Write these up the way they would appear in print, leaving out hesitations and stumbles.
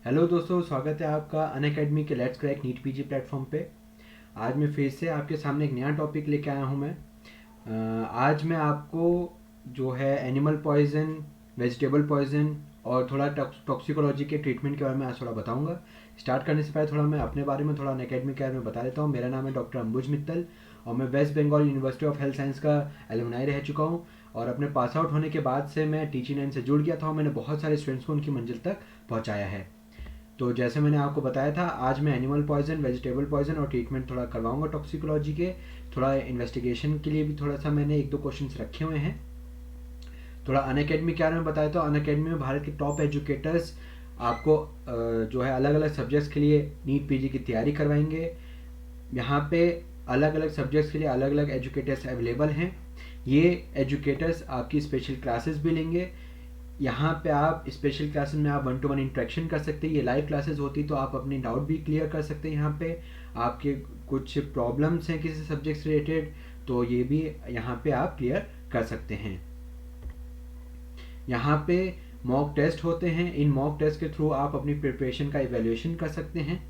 Hello दोस्तों, स्वागत है आपका अनअकैडमी के let's crack NEET PG platform पे। आज मैं फिर से आपके सामने एक नया टॉपिक लेके आया हूँ। आज मैं आपको जो है एनिमल पॉइजन, वेजिटेबल पॉइजन और थोड़ा टॉक्सिकोलॉजी के ट्रीटमेंट के बारे में आज थोड़ा बताऊंगा। स्टार्ट करने से पहले थोड़ा मैं अपने बारे में, थोड़ा अनअकैडमी के बारे में बता देता हूँ। मेरा नाम है डॉक्टर अंबुज मित्तल और मैं West Bengal university of health science का एलुमनाई रह चुका हूँ। और अपने पास आउट होने के बाद से मैं टीचिंग लाइन से जुड़ गया था और मैंने बहुत सारे स्टूडेंट्स को उनकी मंजिल तक पहुँचाया है। तो जैसे मैंने आपको बताया था, आज मैं एनिमल पॉइजन, वेजिटेबल पॉइजन और ट्रीटमेंट थोड़ा करवाऊंगा टॉक्सिकोलॉजी के। थोड़ा इन्वेस्टिगेशन के लिए भी थोड़ा सा मैंने एक दो क्वेश्चंस रखे हुए हैं। थोड़ा अनअकैडमी के बारे में बताया तो अनअकैडमी में भारत के टॉप एजुकेटर्स आपको जो है अलग अलग सब्जेक्ट्स के लिए नीट पीजी की तैयारी करवाएंगे। यहाँ पे अलग अलग सब्जेक्ट्स के लिए अलग अलग एजुकेटर्स अवेलेबल हैं। ये एजुकेटर्स आपकी स्पेशल क्लासेस भी लेंगे। यहाँ पे आप स्पेशल क्लासेस में आप 1-to-1 इंटरेक्शन कर सकते हैं। ये लाइव क्लासेस होती तो आप अपनी डाउट भी क्लियर कर सकते हैं। यहाँ पे आपके कुछ प्रॉब्लम्स हैं किसी सब्जेक्ट से रिलेटेड, तो ये भी यहाँ पे आप क्लियर कर सकते हैं। यहाँ पे मॉक टेस्ट होते हैं। इन मॉक टेस्ट के थ्रू आप अपनी प्रिपरेशन का इवेल्युएशन कर सकते हैं।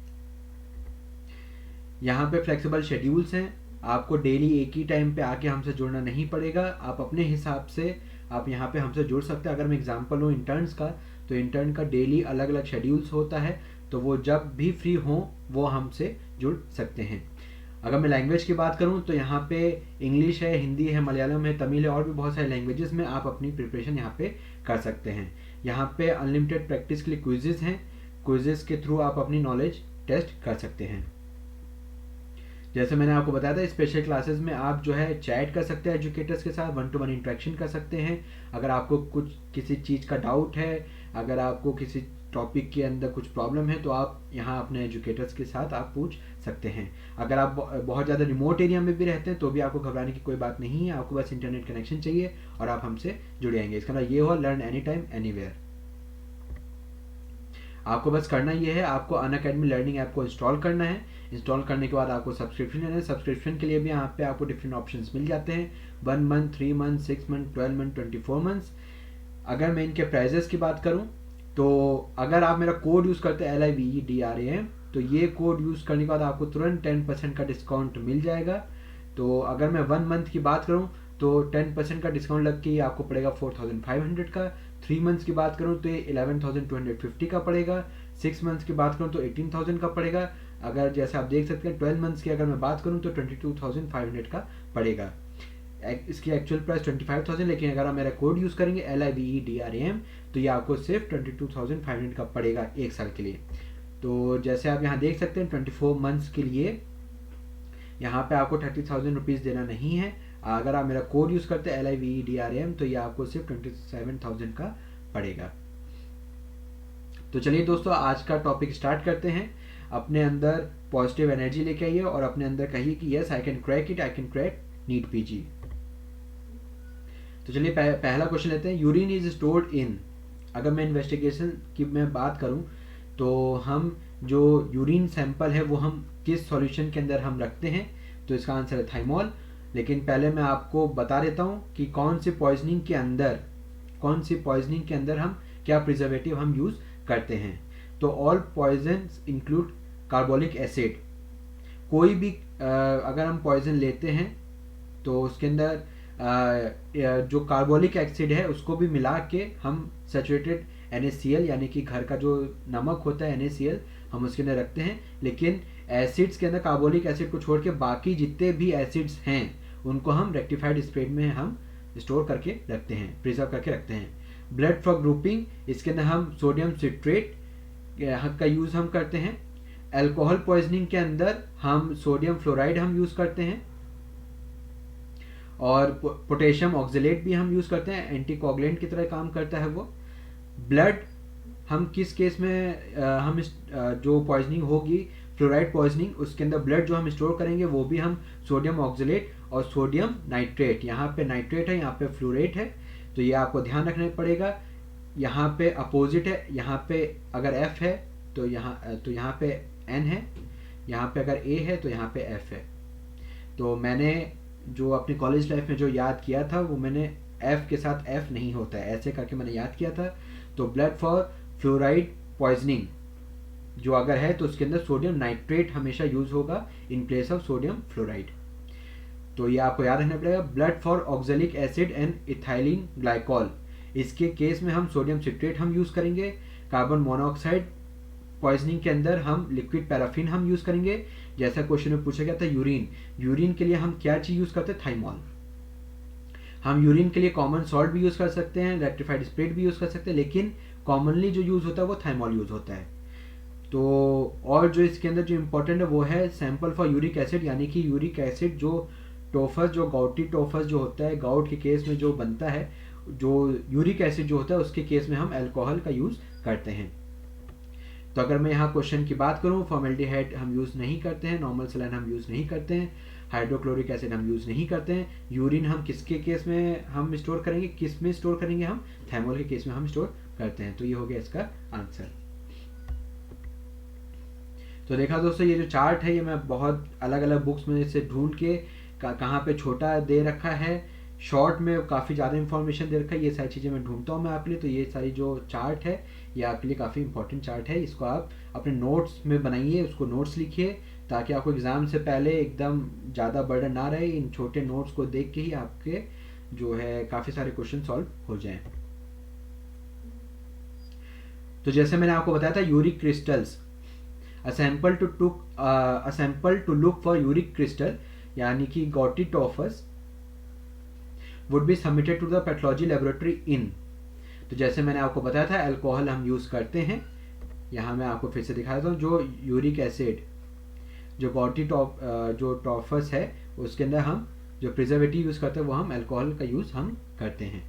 यहाँ पे फ्लेक्सिबल शेड्यूल्स हैं। आपको डेली एक ही टाइम पे आके हमसे जुड़ना नहीं पड़ेगा। आप अपने हिसाब से आप यहाँ पे हमसे जुड़ सकते हैं। अगर मैं एग्जांपल लूँ इंटर्न्स का, तो इंटर्न का डेली अलग अलग शेड्यूल्स होता है, तो वो जब भी फ्री हो वो हमसे जुड़ सकते हैं। अगर मैं लैंग्वेज की बात करूँ तो यहाँ पे इंग्लिश है, हिंदी है, मलयालम है, तमिल है और भी बहुत सारे लैंग्वेजेस में आप अपनी प्रिपरेशन यहाँ पे कर सकते हैं। यहाँ पे अनलिमिटेड प्रैक्टिस के लिए क्विजेस हैं। क्विजेस के थ्रू आप अपनी नॉलेज टेस्ट कर सकते हैं। जैसे मैंने आपको बताया था, स्पेशल क्लासेस में आप जो है चैट कर सकते हैं एजुकेटर्स के साथ, 1-to-1 इंटरेक्शन कर सकते हैं। अगर आपको कुछ किसी चीज़ का डाउट है, अगर आपको किसी टॉपिक के अंदर कुछ प्रॉब्लम है, तो आप यहाँ अपने एजुकेटर्स के साथ आप पूछ सकते हैं। अगर आप बहुत ज़्यादा रिमोट एरिया में भी रहते हैं तो भी आपको घबराने की कोई बात नहीं है। आपको बस इंटरनेट कनेक्शन चाहिए और आप हमसे जुड़ जाएंगे। इसका मतलब ये हुआ लर्न एनी टाइम एनीवेयर। आपको बस करना ये है, आपको अनअकैडमी लर्निंग ऐप को इंस्टॉल करना है। इंस्टॉल करने के बाद आपको सब्सक्रिप्शन लेना है। सब्सक्रिप्शन के लिए भी यहाँ पे आपको डिफरेंट ऑप्शंस मिल जाते हैं, 1 month, 3 month, 6 month, 12 month, 24 months. अगर मैं इनके प्राइजेस की बात करूँ तो अगर आप मेरा कोड यूज़ करते हैं LIVEDRAM, तो ये कोड यूज़ करने के बाद आपको तुरंत 10% का डिस्काउंट मिल जाएगा। तो अगर मैं 1 मंथ की बात करूँ तो 10% का डिस्काउंट लग के आपको पड़ेगा 4500 का। 3 मंथ्स की बात करूँ तो ये 11250 का पड़ेगा। 6 मंथ्स की बात करूँ तो 18000 का पड़ेगा। अगर जैसे आप देख सकते हैं 12 मंथ्स की अगर मैं बात करूँ तो 22500 का पड़ेगा। इसकी एक्चुअल प्राइस 25000, लेकिन अगर आप मेरा कोड यूज़ करेंगे LIVEDRAM तो ये आपको सिर्फ 22500 का पड़ेगा एक साल के लिए। तो जैसे आप यहाँ देख सकते हैं 24 मंथ्स के लिए यहाँ पे आपको 30,000 रुपीज़ देना नहीं है। अगर आप मेरा कोड यूज़ करते हैं LIVEDRAM तो ये आपको सिर्फ 27,000 का पड़ेगा। तो चलिए दोस्तों, आज का टॉपिक स्टार्ट करते हैं। अपने अंदर पॉजिटिव एनर्जी लेके आइए और अपने अंदर कहिए कि yes I can crack it, I can crack NEET PG. तो चलिए पहला क्वेश्चन लेते हैं। यूरिन इज स्टोर्ड इन, अगर मैं इन्वेस्टिगेशन की मैं बात करूं तो हम जो यूरिन सैंपल है वो हम किस सॉल्यूशन के अंदर हम रखते हैं, तो इसका आंसर है थाइमोल। लेकिन पहले मैं आपको बता देता हूं कि कौन सी पॉइजनिंग के अंदर हम क्या प्रिजर्वेटिव हम यूज़ करते हैं। तो all poisons include carbolic acid. कोई भी अगर हम पॉइजन लेते हैं तो उसके अंदर जो कार्बोलिक एसिड है उसको भी मिला के हम सैचुरेटेड NaCl यानी कि घर का जो नमक होता है NaCl हम उसके अंदर रखते हैं। लेकिन एसिड्स के अंदर कार्बोलिक एसिड को छोड़ के बाकी जितने भी एसिड्स हैं उनको हम रेक्टिफाइड स्प्रेड में हम स्टोर करके रखते हैं, प्रिजर्व करके रखते हैं। ब्लड फॉर ग्रुपिंग, इसके अंदर हम सोडियम सिट्रेट का यूज़ हम करते हैं। अल्कोहल पॉइजनिंग के अंदर हम सोडियम फ्लोराइड हम यूज़ करते हैं और पोटेशियम ऑक्जेलेट भी हम यूज़ करते हैं, एंटीकोगुलेंट की तरह काम करता है वो। ब्लड हम किस केस में हम जो पॉइजनिंग होगी फ्लोराइड पॉइजनिंग, उसके अंदर ब्लड जो हम स्टोर करेंगे वो भी हम सोडियम ऑक्जेलेट और सोडियम नाइट्रेट, यहाँ पे नाइट्रेट है यहाँ पे फ्लोरेट है, तो ये आपको ध्यान रखना पड़ेगा। यहाँ पे अपोजिट है, यहाँ पे अगर F है तो यहाँ पे N है, यहाँ पे अगर A है तो यहाँ पे F है। तो मैंने जो अपनी कॉलेज लाइफ में जो याद किया था वो मैंने F के साथ F नहीं होता है ऐसे करके मैंने याद किया था। तो ब्लड फॉर फ्लोराइड पॉइजनिंग जो अगर है तो उसके अंदर सोडियम नाइट्रेट हमेशा यूज होगा in place of sodium fluoride. तो ये आपको याद रखना पड़ेगा। Blood for oxalic acid and ethylene glycol, इसके केस में हम सोडियम सिट्रेट हम यूज करेंगे। कार्बन मोनोऑक्साइड पॉइजनिंग के अंदर हम लिक्विड पैराफिन हम यूज करेंगे। जैसा क्वेश्चन में पूछा गया था यूरिन, यूरिन के लिए हम क्या चीज यूज करते हैं, थाइमॉल। हम यूरिन के लिए कॉमन सॉल्ट भी यूज कर सकते हैं, रेक्टिफाइड स्प्रिट भी यूज कर सकते हैं, लेकिन कॉमनली जो यूज होता है वो थाइमॉल यूज होता है। तो और जो इसके अंदर जो इम्पोर्टेंट है वो है सैंपल फॉर यूरिक एसिड, यानी कि यूरिक एसिड जो टोफस, जो गाउटी टोफस जो होता है, गाउट के केस में जो बनता है, जो यूरिक एसिड जो होता है उसके केस में हम अल्कोहल का यूज करते हैं। तो अगर मैं यहाँ क्वेश्चन की बात करूँ, फॉर्मेल्डिहाइड हम यूज नहीं करते हैं, नॉर्मल सलाइन हम यूज नहीं करते हैं, हाइड्रोक्लोरिक एसिड हम यूज नहीं करते हैं। यूरिन हम किसके केस में हम स्टोर करेंगे, किस में स्टोर करेंगे, हम थाइमॉल के केस में हम स्टोर करते हैं। तो ये हो गया इसका आंसर। तो देखा दोस्तों, ये जो चार्ट है ये मैं बहुत अलग अलग बुक्स में से ढूंढ के कहाँ पे छोटा दे रखा है, शॉर्ट में काफ़ी ज़्यादा इंफॉर्मेशन दे रखा है, ये सारी चीज़ें मैं ढूंढता हूँ मैं आपके लिए। तो ये सारी जो चार्ट है ये आपके लिए काफ़ी इंपॉर्टेंट चार्ट है, इसको आप अपने नोट्स में बनाइए, उसको नोट्स लिखिए, ताकि आपको एग्ज़ाम से पहले एकदम ज़्यादा बर्डन ना रहे। इन छोटे नोट्स को देख के ही आपके जो है काफ़ी सारे क्वेश्चन सॉल्व हो जाएं। तो जैसे मैंने आपको बताया था, uric crystals, a sample to look for uric crystal, यानी कि gouty tophus would be submitted to the pathology laboratory in. तो जैसे मैंने आपको बताया था, अल्कोहल हम यूज करते हैं। यहाँ मैं आपको फिर से दिखा देता हूँ, जो यूरिक एसिड, जो गॉटी जो टॉफस है उसके अंदर हम जो प्रिजर्वेटिव यूज करते हैं वो हम अल्कोहल का यूज हम करते हैं।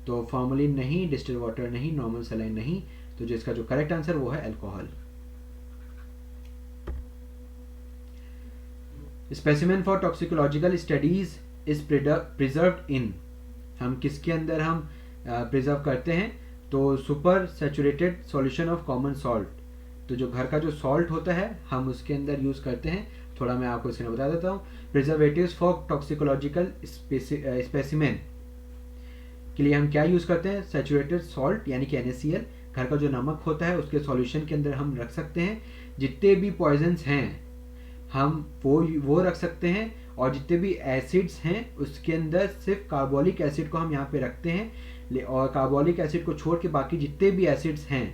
तो फॉर्मलिन नहीं, डिस्टिल वाटर नहीं, नॉर्मल सलाइन नहीं, तो जिसका जो करेक्ट आंसर वो है alcohol. Specimen for toxicological studies is preserved इन, हम किसके अंदर हम प्रिजर्व करते हैं, तो super saturated solution of common salt. तो जो घर का जो सॉल्ट होता है हम उसके अंदर यूज करते हैं। थोड़ा मैं आपको इसके बता देता हूँ। प्रिजर्वेटिव्स फॉर टॉक्सिकोलॉजिकल स्पेसिमेन के लिए हम क्या यूज करते हैं, सैचुरेटेड सॉल्ट यानी कि NaCl, घर का जो नमक होता है उसके सॉल्यूशन के अंदर हम रख सकते हैं। जितने भी पॉइजन्स हैं हम वो रख सकते हैं, और जितने भी एसिड्स हैं उसके अंदर सिर्फ कार्बोलिक एसिड को हम यहाँ पे रखते हैं, और कार्बोलिक एसिड को छोड़ के बाकी जितने भी एसिड्स हैं,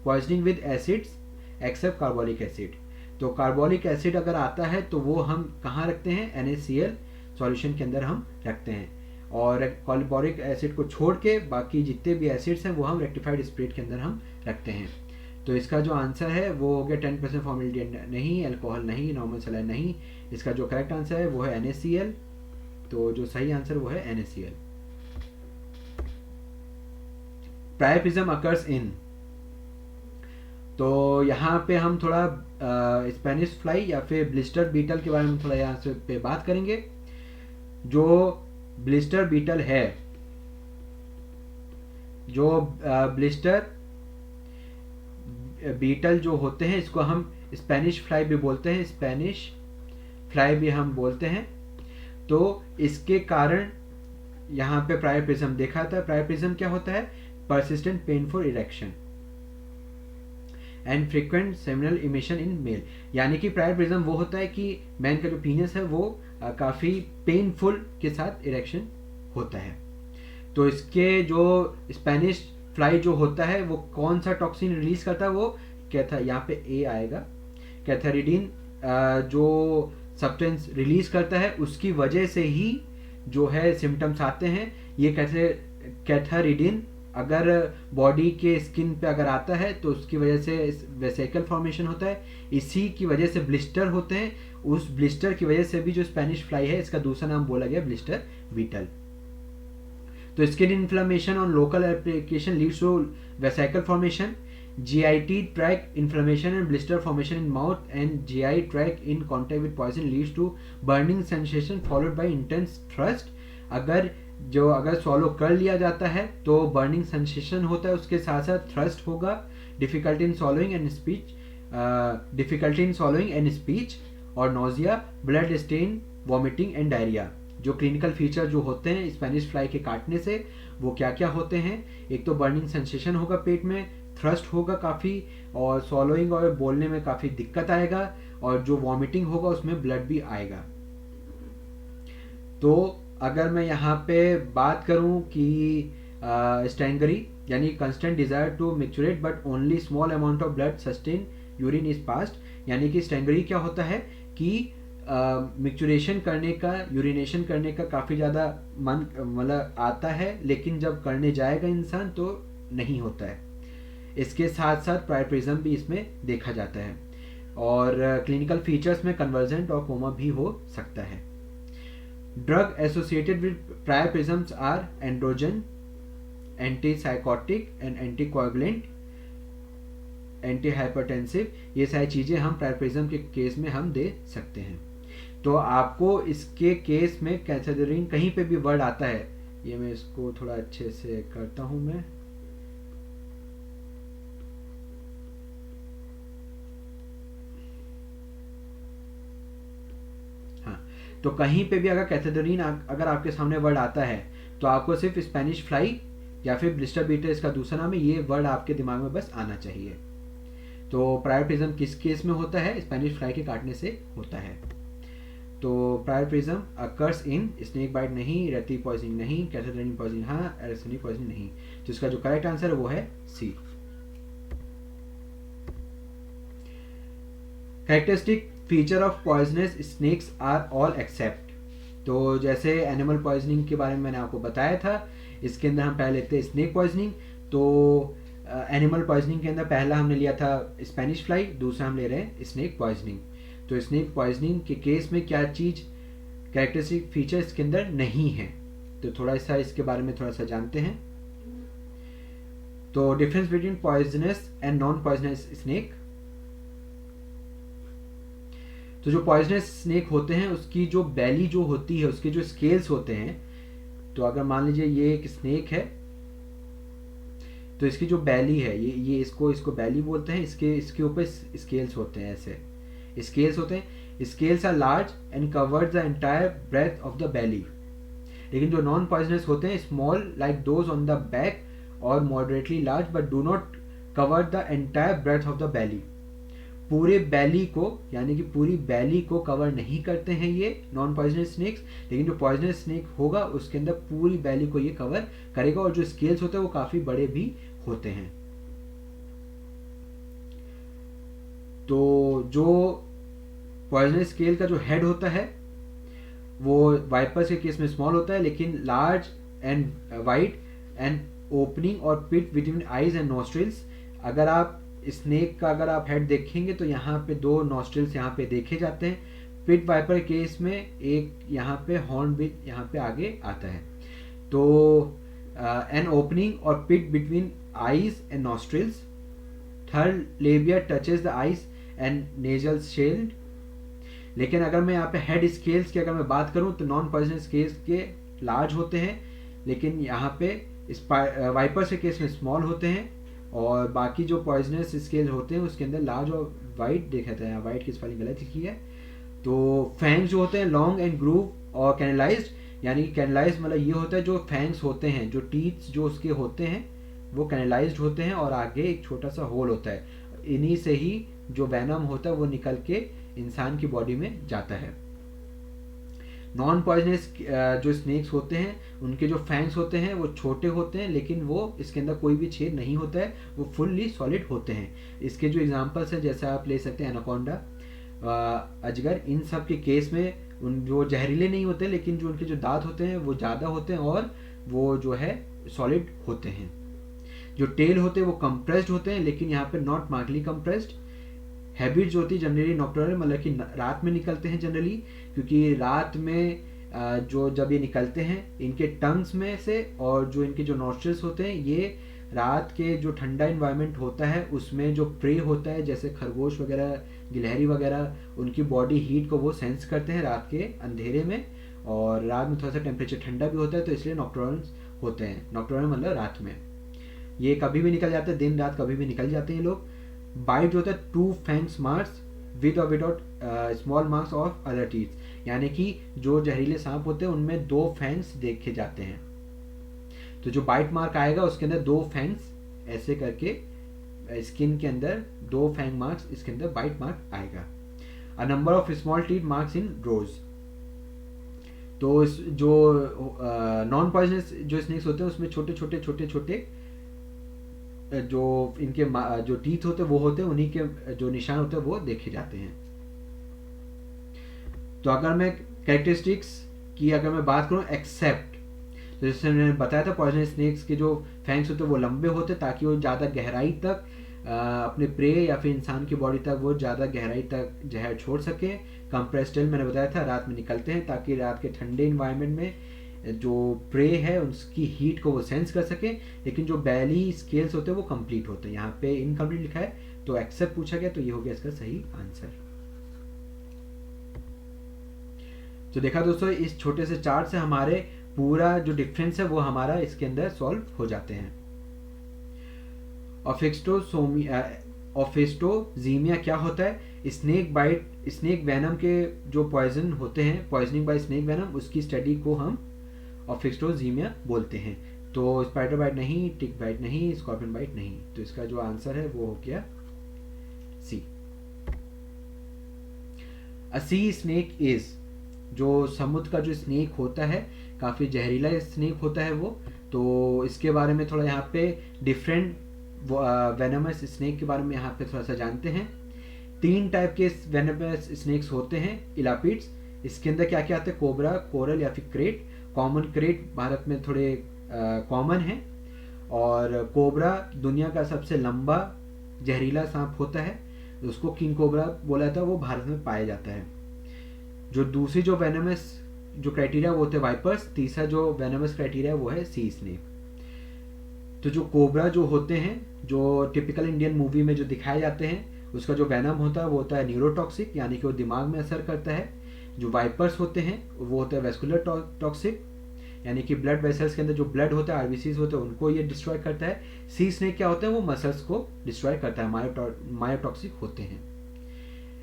poisoning with acids except carbolic acid. तो कार्बोलिक एसिड अगर आता है तो वो हम कहाँ रखते हैं, NaCl सॉल्यूशन के अंदर हम रखते हैं, और कार्बोलिक एसिड को छोड़ के बाकी जितने भी एसिड्स हैं वो हम रेक्टिफाइड स्प्रिट के अंदर हम रखते हैं। तो इसका जो आंसर है वो हो गया 10% फॉर्मेल्डिहाइड नहीं, अल्कोहल नहीं, नॉर्मल सलाइन नहीं। इसका जो करेक्ट आंसर है वो है NaCl। तो जो सही आंसर वो है NaCl। प्रायरिज्म अकर्स इन, तो यहाँ पे हम थोड़ा स्पेनिश फ्लाई या फिर ब्लिस्टर बीटल के बारे में थोड़ा यहाँ से पे बात करेंगे। जो ब्लिस्टर बीटल है, जो ब्लिस्टर बीटल जो होते हैं इसको हम स्पेनिश फ्लाई भी बोलते हैं, स्पेनिश फ्लाई भी हम बोलते हैं। तो इसके कारण यहाँ पे प्रायरिज्म देखा था। प्रायरिज्म क्या होता है, persistent painful erection and frequent seminal emission in male, यानी कि प्रायरिज्म वो होता है कि मैन का जो पीनस है वो काफ़ी पेनफुल के साथ इरेक्शन होता है। तो इसके जो स्पेनिश फ्लाई जो होता है वो कौन सा टॉक्सिन रिलीज करता है, वो कैथा, यहाँ पे ए आएगा, कैथेरिडीन जो सब्सटेंस रिलीज करता है उसकी वजह से ही जो है सिम्टम्स आते हैं। ये कैथेरिडीन अगर बॉडी के स्किन पे अगर आता है तो उसकी वजह से वेसिकल फॉर्मेशन होता है, इसी की वजह से ब्लिस्टर होते हैं। उस ब्लिस्टर की वजह से भी जो स्पेनिश फ्लाई है इसका दूसरा नाम बोला गया ब्लिस्टर बीटल। तो skin inflammation on local application leads to vesicle formation, GI tract inflammation and blister formation in mouth, and GI tract in contact with poison leads to burning sensation followed by intense thirst। अगर swallow कर लिया जाता है तो burning sensation होता है, उसके साथ साथ थ्रस्ट होगा, difficulty in swallowing and speech और nausea, blood stain, vomiting and diarrhea। जो क्लिनिकल फीचर जो होते हैं स्पेनिश फ्लाई के काटने से वो क्या क्या होते हैं, एक तो बर्निंग सेंसेशन होगा पेट में, थ्रस्ट होगा काफ़ी, और सॉलोइंग और बोलने में काफ़ी दिक्कत आएगा, और जो वॉमिटिंग होगा उसमें ब्लड भी आएगा। तो अगर मैं यहाँ पे बात करूँ कि स्टैंगरी यानी constant desire to micturate but only small amount of blood stained urine is passed, यानी कि स्टैंगरी क्या होता है कि मिक्चुरेशन करने का, यूरिनेशन करने का काफ़ी ज़्यादा मन मतलब आता है, लेकिन जब करने जाएगा इंसान तो नहीं होता है। इसके साथ साथ प्रायरिज्म भी इसमें देखा जाता है, और क्लिनिकल फीचर्स में कन्वर्जेंट और कोमा भी हो सकता है। Drug associated with priapisms are androgen, antipsychotic and anticoagulant, anti hypertensive, ये सारी चीज़ें हम प्रायरिज्म के केस में हम दे सकते हैं। तो आपको इसके केस में कैथेड्रिन कहीं पे भी वर्ड आता है, ये मैं इसको थोड़ा अच्छे से करता हूं मैं, हाँ, तो कहीं पे भी अगर कैथेड्रिन अगर आपके सामने वर्ड आता है तो आपको सिर्फ स्पेनिश फ्लाई या फिर ब्लिस्टर बीटर इसका दूसरा नाम है, ये वर्ड आपके दिमाग में बस आना चाहिए। तो प्रायरिज्म किस केस में होता है? स्पेनिश फ्लाई के काटने से होता है। तो प्रायरिज्म अकर्स इन स्नेक बाइट नहीं, रेती पॉइजनिंग नहीं, कैथेड्रिन पॉइजनिंग हाँ, एरिथ्रोनिक पॉइजनिंग नहीं। तो इसका जो करेक्ट आंसर है वो है C. Characteristic feature of poisonous snakes are all except. तो जैसे एनिमल पॉइजनिंग के बारे में मैंने आपको बताया था, इसके अंदर हम पहले लेते हैं स्नेक पॉइजनिंग। तो एनिमल पॉइजनिंग के अंदर पहला हमने लिया था स्पेनिश फ्लाई, दूसरा हम ले रहे हैं स्नेक पॉइजनिंग। तो स्नेक पॉइजनिंग के केस में क्या चीज़ कैरेक्टरिस्टिक फीचर इसके अंदर नहीं है, तो थोड़ा सा इसके बारे में थोड़ा सा जानते हैं। तो difference between poisonous and non poisonous snake. तो जो पॉइजनस स्नेक होते हैं उसकी जो बैली जो होती है, उसके जो स्केल्स होते हैं, तो अगर मान लीजिए ये एक स्नेक है तो इसकी जो बैली है, ये इसको बैली बोलते हैं, इसके ऊपर स्केल्स होते हैं, ऐसे स्केल्स होते हैं। Scales are large and covered the entire breadth of the belly. लेकिन जो नॉन पॉइजनस होते हैं small like those on the back और moderately large but do not cover the entire breadth of the belly. पूरे belly को यानी कि पूरी बैली को कवर नहीं करते हैं ये नॉन पॉइजनस स्नेक्स, लेकिन जो पॉइजनस स्नेक होगा उसके अंदर पूरी बैली को ये कवर करेगा, और जो स्केल्स होते हैं वो काफी बड़े भी होते हैं। तो जो पॉइजनस स्केल का जो हेड होता है वो वाइपर्स के केस में स्मॉल होता है, लेकिन large and wide and opening और pit between eyes and nostrils. अगर आप स्नेक का अगर आप हेड देखेंगे तो यहाँ पे दो नॉस्ट्रिल्स यहाँ पे देखे जाते हैं। पिट वाइपर केस में एक यहाँ पे हॉर्न भी यहाँ पे आगे आता है। तो एन ओपनिंग और pit between eyes and nostrils. Third labia touches the eyes and nasal shield. लेकिन अगर मैं यहाँ पे हेड स्केल्स की अगर मैं बात करूँ तो नॉन पॉइजनस स्केल्स के लार्ज होते हैं, लेकिन यहाँ पे वाइपर्स के केस में स्मॉल होते हैं, और बाकी जो पॉइजनस स्केल होते हैं उसके अंदर लार्ज और वाइट देखा था। यहाँ वाइट की स्पेलिंग गलत लिखी है। तो फैंग्स जो होते हैं लॉन्ग एंड ग्रूव और कैनलाइज्ड, यानी कि कैनलाइज्ड मतलब ये होता है जो फैंग्स होते हैं, जो टीथ जो उसके होते हैं वो कैनलाइज्ड होते हैं, और आगे एक छोटा सा होल होता है, इन्हीं से ही जो वेनम होता है वो निकल के इंसान की बॉडी में जाता है। नॉन पॉइजनस जो स्नेक्स होते हैं उनके जो फैंग्स होते हैं वो छोटे होते हैं, लेकिन वो इसके अंदर कोई भी छेद नहीं होता है, वो फुल्ली सॉलिड होते हैं। इसके जो एग्जांपल्स हैं जैसे आप ले सकते हैं एनाकोंडा, अजगर, इन सब के केस में उन जो जहरीले नहीं होते लेकिन जो उनके जो दांत होते हैं वो ज़्यादा होते हैं और वो जो है सॉलिड होते हैं। जो टेल होते हैं वो कंप्रेस्ड होते हैं, लेकिन यहाँ पे नॉट मार्कली कंप्रेस्ड। हैबिट जो होती है जनरली नॉक्टर्नल मतलब कि रात में निकलते हैं जनरली, क्योंकि रात में जो जब ये निकलते हैं इनके टंग्स में से और जो इनके जो नॉस्ट्रिल्स होते हैं ये रात के जो ठंडा इन्वायरमेंट होता है उसमें जो प्रे होता है जैसे खरगोश वगैरह, गिलहरी वगैरह, उनकी बॉडी हीट को वो सेंस करते हैं रात के अंधेरे में, और रात में थोड़ा सा टेम्परेचर ठंडा भी होता है, तो इसलिए नॉक्टर्नल होते हैं। नॉक्टर्नल मतलब रात में, ये कभी भी निकल जाते हैं, दिन रात कभी भी निकल जाते हैं लोग। बाइट जो होता है टू फैंग्स मार्क्स विद और without small marks of other teeth, यानी कि जो जहरीले सांप होते हैं उनमें दो फैंग्स देखे जाते हैं। तो जो बाइट मार्क आएगा उसके अंदर दो फैंग्स ऐसे करके स्किन के अंदर 2 फैंग मार्क्स, इसके अंदर बाइट मार्क आएगा। A number of small teeth marks in row. तो जो नॉन पॉइजनस जो स्नेक्स होते हैं उसमें छोटे छोटे जो इनके जो टीथ होते हैं वो होते हैं, उन्हीं के जो निशान होते हैं वो देखे जाते हैं। तो अगर मैं कैरेक्टरिस्टिक्स की अगर मैं बात करूं एक्सेप्ट, तो जैसे मैंने बताया था पॉइजनस स्नेक्स के जो फैंग्स होते हैं वो लंबे होते ताकि वो ज़्यादा गहराई तक अपने प्रे या फिर इंसान की बॉडी तक वो ज़्यादा गहराई तक जहर छोड़ सके। कंप्रेस्ड टेल मैंने बताया था रात में निकलते हैं ताकि रात के ठंडे इन्वायरमेंट में जो प्रे है उसकी हीट को वो सेंस कर सके। लेकिन जो बैली स्केल्स होते हैं वो कंप्लीट होते हैं, यहाँ पे इनकम्प्लीट लिखा है तो एक्सेप्ट पूछा गया, तो ये हो गया इसका सही आंसर। तो देखा दोस्तों, इस छोटे से चार्ट से हमारे पूरा जो डिफरेंस है वो हमारा इसके अंदर सॉल्व हो जाते हैं। ऑफिस्टोजीमिया क्या होता है? स्नेक बाइट, स्नेक वेनम के जो पॉइजन होते हैं, पॉइजनिंग बाय स्नेक वेनम, उसकी स्टडी को हम ऑफिस्टोजीमिया बोलते हैं। तो स्पाइडर बाइट नहीं, टिक बाइट नहीं, स्कॉर्पियन बाइट नहीं, तो इसका जो आंसर है वो हो गया सी। अ सी स्नेक इज, जो समुद्र का जो स्नेक होता है काफ़ी जहरीला स्नेक होता है वो। तो इसके बारे में थोड़ा यहाँ पे डिफरेंट वेनमस स्नेक के बारे में यहाँ पे थोड़ा सा जानते हैं। 3 टाइप के वेनमस स्नेक्स होते हैं इलापिड्स। इसके अंदर क्या क्या आते हैं? कोबरा, कोरल या फिर क्रेट। कॉमन क्रेट भारत में थोड़े कॉमन है, और कोबरा दुनिया का सबसे लंबा जहरीला सांप होता है, उसको किंग कोबरा बोला जाता है, वो भारत में पाया जाता है। जो दूसरी जो वेनमस जो क्राइटेरिया वो होते हैं वाइपर्स। तीसरा जो वेनमस क्राइटेरिया वो है सी स्नेक। तो जो कोबरा जो होते हैं, जो टिपिकल इंडियन मूवी में जो दिखाए जाते हैं, उसका जो वेनम होता है वो होता है न्यूरोटॉक्सिक, यानी कि वो दिमाग में असर करता है। जो वाइपर्स होते हैं वो होता है वेस्कुलर टॉक्सिक, यानी कि ब्लड वेसल्स के अंदर जो ब्लड होता है, आरबीसीज होते हैं, उनको ये डिस्ट्रॉय करता है। सी स्नेक क्या होता है? वो मसल्स को डिस्ट्रॉय करता है, मायोटॉक्सिक होते हैं।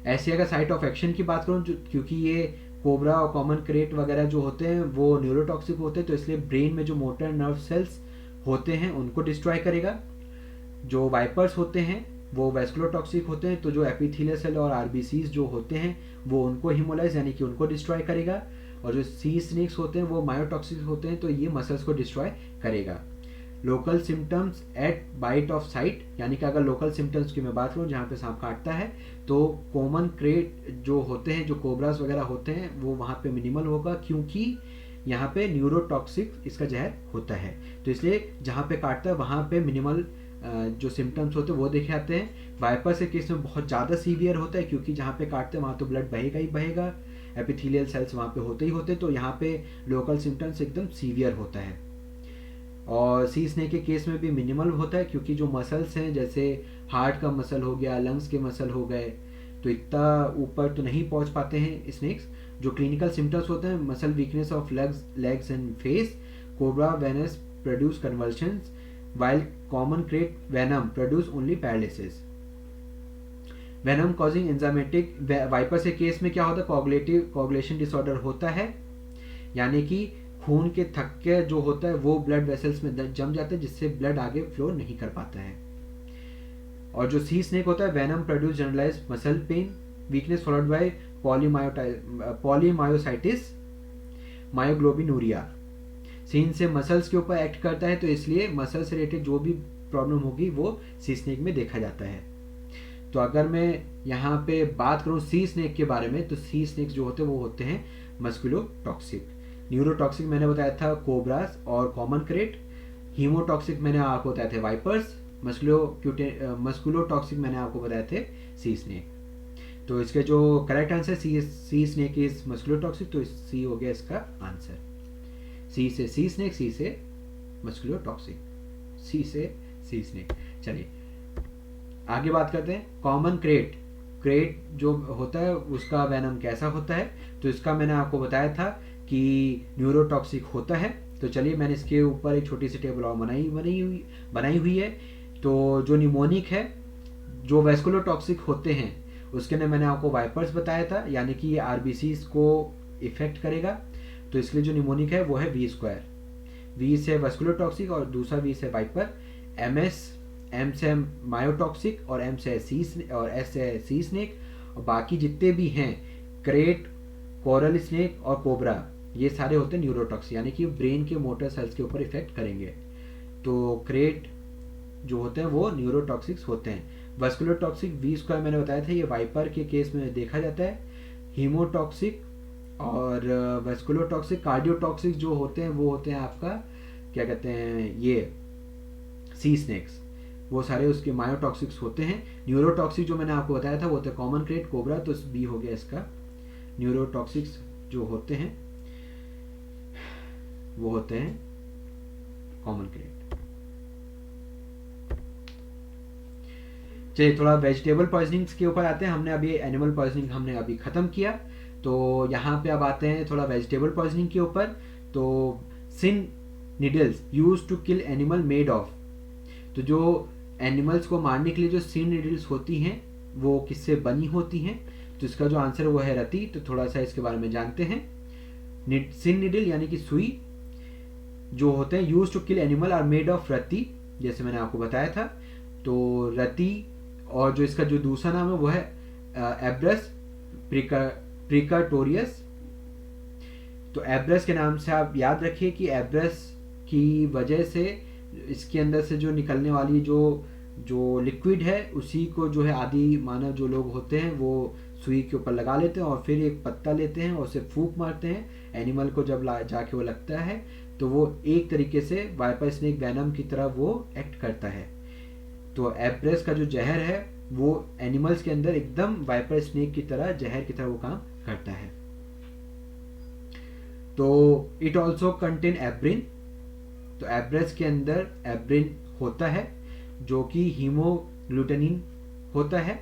ऐसे अगर साइट ऑफ एक्शन की बात करूँ, क्योंकि ये कोबरा और कॉमन क्रेट वगैरह जो होते हैं वो न्यूरोटॉक्सिक होते हैं, तो इसलिए ब्रेन में जो मोटर नर्व सेल्स होते हैं उनको डिस्ट्रॉय करेगा। जो वाइपर्स होते हैं वो वेस्कुलर टॉक्सिक होते हैं, तो जो एपिथेलियल सेल और आरबीसीज जो होते हैं वो उनको हिमोलाइज यानी कि उनको डिस्ट्रॉय करेगा। और जो सी स्नेक्स होते हैं वो मायोटॉक्सिक होते हैं, तो ये मसल्स को डिस्ट्रॉय करेगा। Local symptoms at bite of site, यानी कि अगर लोकल सिम्टम्स की मैं बात करूँ जहाँ पे सांप काटता है, तो कॉमन क्रेट जो होते हैं, जो कोबरास वगैरह होते हैं, वो वहाँ पे मिनिमल होगा, क्योंकि यहाँ पे न्यूरोटॉक्सिक इसका जहर होता है। तो इसलिए जहाँ पे काटता है वहाँ पे मिनिमल जो सिम्टम्स होते हैं वो देखे जाते हैं। वाइपर से केस में बहुत ज़्यादा सीवियर होता है, क्योंकि जहाँ पे काटते हैं वहाँ तो ब्लड बहेगा ही बहेगा, एपिथेलियल सेल्स वहाँ पे होते ही होते, तो यहाँ पे लोकल सिम्टम्स एकदम सीवियर होता है। और सी स्नेक के केस में भी मिनिमल होता है, क्योंकि जो मसल्स हैं जैसे हार्ट का मसल हो गया, लंग्स के मसल हो गए, तो इतना ऊपर तो नहीं पहुंच पाते हैं स्नेक्स। जो क्लिनिकल सिम्टम्स होते हैं, muscle weakness of legs and face. Cobra venoms produce convulsions, while common crate venom produce only paralysis. Venom causing enzymatic, viper से केस में क्या होता है? कोगुलेशन डिसऑर्डर होता है, यानी कि खून के थक्के जो होता है वो ब्लड वेसल्स में जम जाते हैं, जिससे ब्लड आगे फ्लो नहीं कर पाता है। और जो सी स्नेक होता है, venom produce generalise muscle pain, weakness followed by polymyositis, myoglobinuria. सीन से मसल्स के ऊपर एक्ट करता है, तो इसलिए मसल से रिलेटेड जो भी प्रॉब्लम होगी वो सी स्नेक में देखा जाता है। तो अगर मैं यहाँ पे बात करूँ सी स्नेक के बारे में, तो सी स्नेक्स जो होते हैं वो होते हैं मस्कुलोटॉक्सिक। न्यूरोटॉक्सिक मैंने बताया था कोबरास और कॉमन क्रेट। हीमोटॉक्सिक मैंने आपको बताया थे वाइपर्स। मस्कुलोटॉक्सिक मैंने आपको बताए थे सी स्नेक। तो इसके जो correct answer C snake is musculotoxic, तो सी हो गया इसका आंसर। सी से सी स्नेक, सी से मस्कुलोटॉक्सिक, सी से सी स्नेक। चलिए आगे बात करते हैं। कॉमन क्रेट जो होता है उसका वेनम कैसा होता है? तो इसका मैंने आपको बताया था कि न्यूरोटॉक्सिक होता है। तो चलिए मैंने इसके ऊपर एक छोटी सी टेबल और बनाई हुई है। तो जो निमोनिक है, जो वेस्कुलोटॉक्सिक होते हैं, उसके लिए मैंने आपको वाइपर्स बताया था, यानी कि ये आरबीसीज को इफेक्ट करेगा। तो इसलिए जो निमोनिक है वो है V²। V से वेस्कुलोटॉक्सिक और दूसरा V से वाइपर। MS एम से मायोटॉक्सिक और एस से सी स्नेक, और बाकी जितने भी हैं क्रेट, कोरल स्नेक और कोबरा, ये सारे होते हैं न्यूरोटॉक्सिक, यानी कि ब्रेन के मोटर सेल्स के ऊपर इफेक्ट करेंगे। तो क्रेट जो होते हैं वो न्यूरोटॉक्सिक्स होते हैं। वस्कुलर टॉक्सिक V² मैंने बताया था, ये वाइपर के केस में देखा जाता है। हीमोटॉक्सिक और वस्कुलोटॉक्सिक, कार्डियोटॉक्सिक जो होते हैं वो होते हैं आपका क्या कहते हैं, ये सी स्नेक्स, वो सारे उसके मायोटॉक्सिक्स होते हैं। न्यूरोटॉक्सिक जो मैंने आपको बताया था वो होते हैं कॉमन क्रेट, कोबरा, तो बी हो गया इसका। न्यूरोटॉक्सिक्स जो होते हैं वो होते हैं कॉमन क्रेट। चलिए थोड़ा वेजिटेबल पॉइजनिंग्स के ऊपर आते हैं। हमने अभी एनिमल पॉइजनिंग हमने अभी ख़त्म किया, तो यहाँ पे अब आते हैं थोड़ा वेजिटेबल पॉइजनिंग के ऊपर। तो sin needles used to kill animal made of, तो जो एनिमल्स को मारने के लिए जो सिन निडल्स होती हैं वो किससे बनी होती हैं, तो इसका जो आंसर वो है रति। तो थोड़ा सा इसके बारे में जानते हैं। सिन निडल यानी कि सुई जो होते हैं used to kill animal are made of rati, जैसे मैंने आपको बताया था। तो रति और जो इसका जो दूसरा नाम है वो है एब्रस प्रिकाटोरियस। तो एब्रस के नाम से आप याद रखिए कि एब्रस की वजह से इसके अंदर से जो निकलने वाली जो लिक्विड है उसी को जो है आदि मानव जो लोग होते हैं वो सुई के ऊपर लगा लेते हैं और फिर एक पत्ता लेते हैं और उसे फूंक मारते हैं। एनिमल को जब जाके वो लगता है तो वो एक तरीके से वाइपर स्नेक वेनम की तरह वो एक्ट करता है। तो एब्रेस का जो जहर है वो एनिमल्स के अंदर एकदम वाइपर स्नेक की तरह जहर की तरह वो काम करता है। तो इट ऑल्सो कंटेन एब्रिन, तो एब्रेस के अंदर एब्रिन होता है जो कि हीमोग्लूटानिन होता है।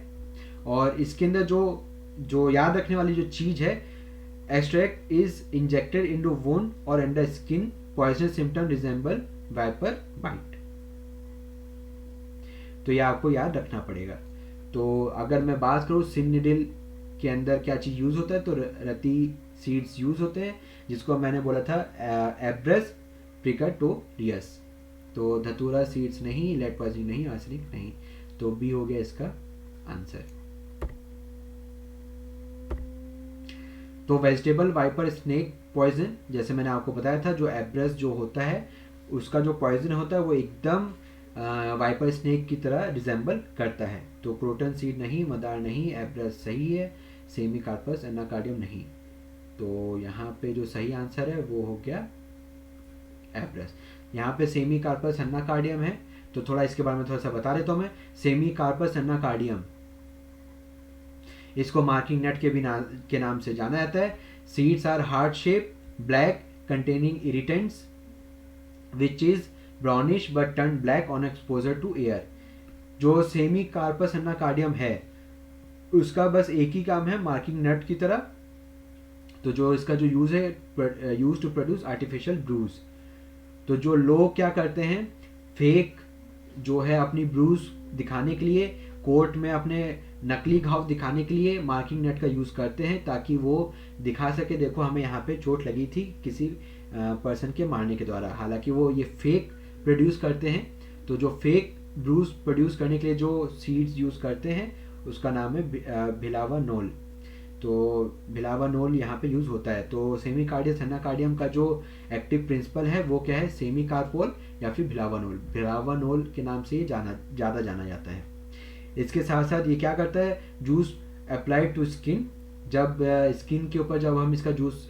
और इसके अंदर जो याद रखने वाली जो चीज है, extract is injected into wound और under skin, poisonous symptom resemble viper bite. तो ये आपको याद रखना पड़ेगा। तो अगर मैं बात करूँ सिन निडल के अंदर क्या चीज यूज होता है, तो रति सीड्स यूज होते हैं, जिसको मैंने बोला था एब्रस प्रिकाटोरियस। तो धतूरा सीड्स नहीं, लेड पॉइजनिंग नहीं, आर्सेनिक नहीं, तो बी हो गया इसका आंसर। तो वेजिटेबल वाइपर स्नेक पॉइजन, जैसे मैंने आपको बताया था, जो एब्रस जो होता है उसका जो पॉइजन होता है वो एकदम वाइपर स्नेक की तरह रिजेंबल करता है। तो क्रोटन सीड नहीं, मदार नहीं, एब्रस सही है, सेमी कार्पस एनाकार्डियम नहीं। तो यहाँ पे जो सही आंसर है वो हो गया एब्रस। यहाँ पे सेमी कार्पस एनाकार्डियम है, तो थोड़ा इसके बारे में थोड़ा सा बता देता हूँ मैं। सेमी कार्पस एनाकार्डियम, इसको मार्किंग नट के नाम से जाना जाता है। Seeds are heart shape, black, containing irritants which is brownish but turn black on exposure to air. जो सेमी कार्पस एनाकार्डियम है उसका बस एक ही काम है, मार्किंग नट की तरह। तो जो इसका जो यूज है, use to produce artificial bruise. तो जो लोग क्या करते हैं, फेक जो है अपनी ब्रूज दिखाने के लिए, कोर्ट में अपने नकली घाव दिखाने के लिए मार्किंग नेट का यूज करते हैं, ताकि वो दिखा सके देखो हमें यहाँ पे चोट लगी थी किसी पर्सन के मारने के द्वारा। हालांकि वो ये फेक प्रोड्यूस करते हैं। तो जो फेक ब्रूज प्रोड्यूस करने के लिए जो सीड्स यूज करते हैं उसका नाम है भिलावानोल। तो भिलावानोल यहाँ पे यूज होता है। तो सेमी कार्डियस एनाकार्डियम का जो एक्टिव प्रिंसिपल है वो क्या है, सेमी कार्पोल या फिर भिलावानोल। भिलावानोल के नाम से ये ज़्यादा जाना जाता है। इसके साथ साथ ये क्या करता है, जूस अप्लाइड टू स्किन, जब स्किन के ऊपर जब हम इसका जूस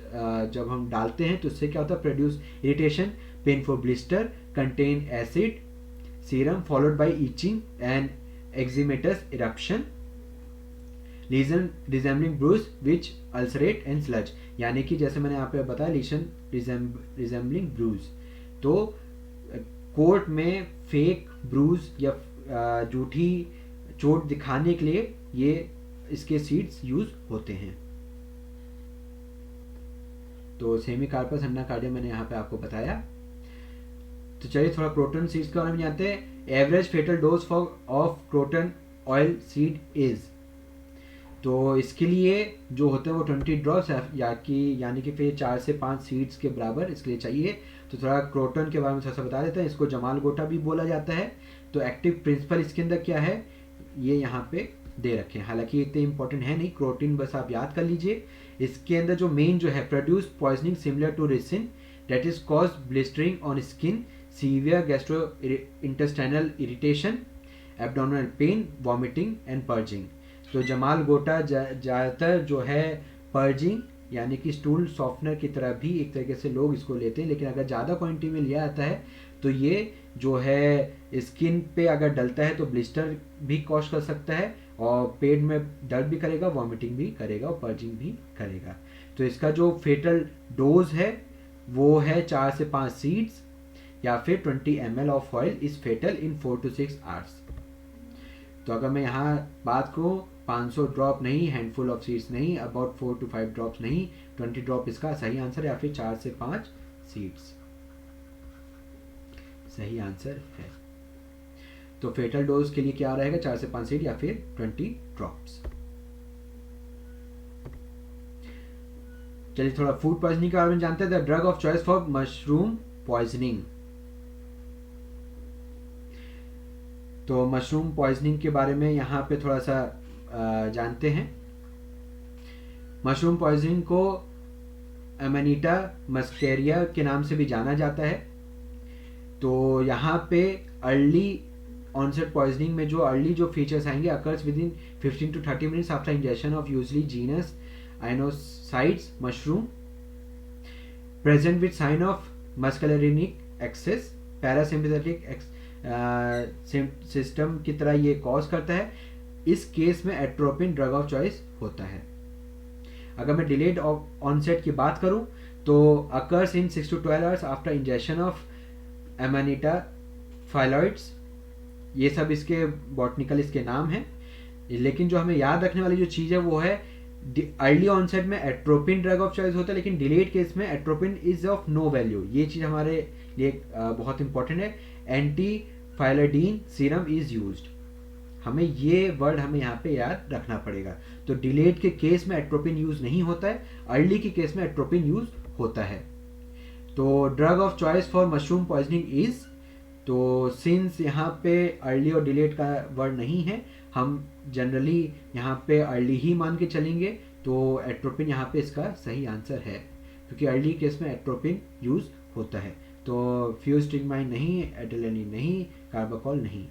जब हम डालते हैं तो इससे क्या होता है, produce irritation, painful blister, contain acid serum followed by itching and eczematous eruption, lesion resembling bruise which ulcerate and slough. यानी कि जैसे मैंने यहाँ पे बताया लीजन रिजेंबलिंग ब्रूज। तो कोर्ट में फेक ब्रूज या झूठी चोट दिखाने के लिए ये इसके सीड्स यूज होते हैं। तो सेमी कार्पस एनाकार्डियम मैंने यहाँ पे आपको बताया। तो चलिए थोड़ा क्रोटन सीड्स के बारे में जानते हैं। Average fatal dose of croton oil seed is, तो इसके लिए जो होते हैं वो 20 ड्रॉप्स यानी कि फिर 4 से 5 सीड्स के बराबर इसके लिए चाहिए। तो थोड़ा क्रोटन के बारे में थोड़ा सा बता देते हैं। इसको जमाल गोटा भी बोला जाता है, तो एक्टिव प्रिंसिपल इसके अंदर क्या है ये यहाँ पे दे रखे हैं, हालांकि इतने इंपॉर्टेंट है नहीं, क्रोटीन बस आप याद कर लीजिए। इसके अंदर जो मेन जो है, produce poisoning similar to ricin that is cause blistering on skin, severe gastro intestinal irritation, abdominal pain, vomiting and purging. तो जमाल गोटा ज़्यादातर जो है पर्जिंग यानी कि स्टूल सॉफ्टनर की तरह भी एक तरीके से लोग इसको लेते हैं, लेकिन अगर ज़्यादा क्वांटिटी में लिया जाता है तो ये जो है स्किन पे अगर डलता है तो ब्लिस्टर भी कॉज कर सकता है, और पेट में दर्द भी करेगा, वॉमिटिंग भी करेगा और पर्जिंग भी करेगा। तो इसका जो फेटल डोज है वो है 4 से 5 सीड्स या फिर 20 ml of oil is fatal in 4 to 6 hours. तो अगर मैं यहाँ बात करूँ 500 ड्रॉप नहीं, हैंडफुल ऑफ सीड्स नहीं, अबाउट 4 to 5 ड्रॉप्स नहीं, 20 ड्रॉप इसका सही आंसर, या फिर 4 से 5 सीड्स सही आंसर है। तो फेटल डोज के लिए क्या रहेगा, 4 से 5 सीड या फिर 20 ड्रॉप्स। चलिए थोड़ा फूड पॉइजनिंग के बारे में जानते हैं। The drug of choice for mushroom poisoning. तो मशरूम पॉइजनिंग के बारे में यहाँ पे थोड़ा सा जानते हैं। मशरूम पॉइजनिंग को अमेनिटा मस्केरिया के नाम से भी जाना जाता है। तो यहाँ पे अर्ली ऑनसेट पॉइजनिंग में जो अर्ली जो फीचर्स आएंगे, occurs within 15 to 30 minutes after injection of usually genus inosides mushroom, present with sign of muscarinic excess, parasympathetic system की तरह ये कॉज करता है। इस केस में एट्रोपिन ड्रग ऑफ चॉइस होता है। अगर मैं डिलेड ऑनसेट की बात करूं तो occurs in 6 to 12 hours after injection of Amanita phalloides, ये सब इसके बॉटनिकल इसके नाम हैं। लेकिन जो हमें याद रखने वाली जो चीज़ है वो है अर्ली ऑनसेट में एट्रोपिन ड्रग ऑफ चॉइस होता है, लेकिन डिलेड केस में atropine is of no value. ये चीज़ हमारे लिए बहुत इंपॉर्टेंट है। एंटी फाइलाडीन सीरम इज यूज्ड, हमें ये वर्ड हमें यहाँ पे याद रखना पड़ेगा। तो डिलेड के केस में एट्रोपिन यूज नहीं होता है, अर्ली के केस में एट्रोपिन यूज होता है। तो drug of choice for mushroom poisoning is, तो सिंस यहाँ पे अर्ली और डिलेड का वर्ड नहीं है, हम जनरली यहाँ पे अर्ली ही मान के चलेंगे। तो एट्रोपिन यहाँ पे इसका सही आंसर है, क्योंकि अर्ली केस में एट्रोपिन यूज होता है। तो फ्यूस्टिगमाइन नहीं, एड्रेनालिन नहीं, कार्बाकोल नहीं।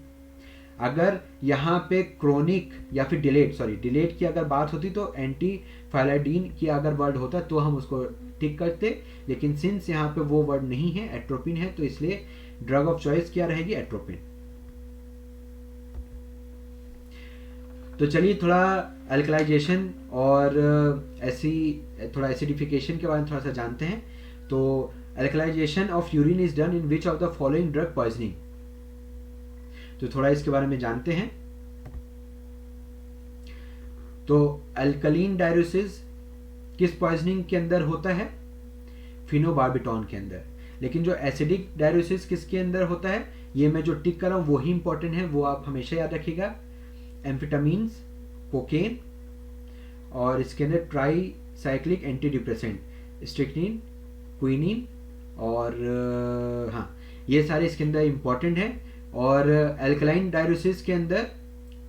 अगर यहाँ पे क्रोनिक या फिर डिलेड की अगर बात होती तो एंटी फाइलाडीन की अगर वर्ड होता तो हम उसको टिक करते, लेकिन सिंस यहाँ पे वो वर्ड नहीं है, एट्रोपिन है, तो इसलिए ड्रग ऑफ चॉइस क्या रहेगी, एट्रोपिन। तो चलिए थोड़ा अल्कलाइजेशन और थोड़ा एसिडिफिकेशन के बारे में थोड़ा सा जानते हैं। तो alkalization of urine is done in which of the following drug poisoning. तो थोड़ा इसके बारे में जानते हैं। तो अल्कलीन डाययूरेसिस किस पॉइजनिंग के अंदर होता है, फिनोबार्बिटॉन के अंदर। लेकिन जो एसिडिक डाययूरेसिस किसके अंदर होता है, ये मैं जो टिक कर रहा हूं वो ही इंपॉर्टेंट है, वो आप हमेशा याद रखिएगा। एम्फेटामिन्स, कोकेन, और इसके अंदर try cyclic anti depressant, strychnine, quinine, और हाँ ये सारे इसके अंदर इंपॉर्टेंट है। और अल्कलाइन डाययूरेसिस के अंदर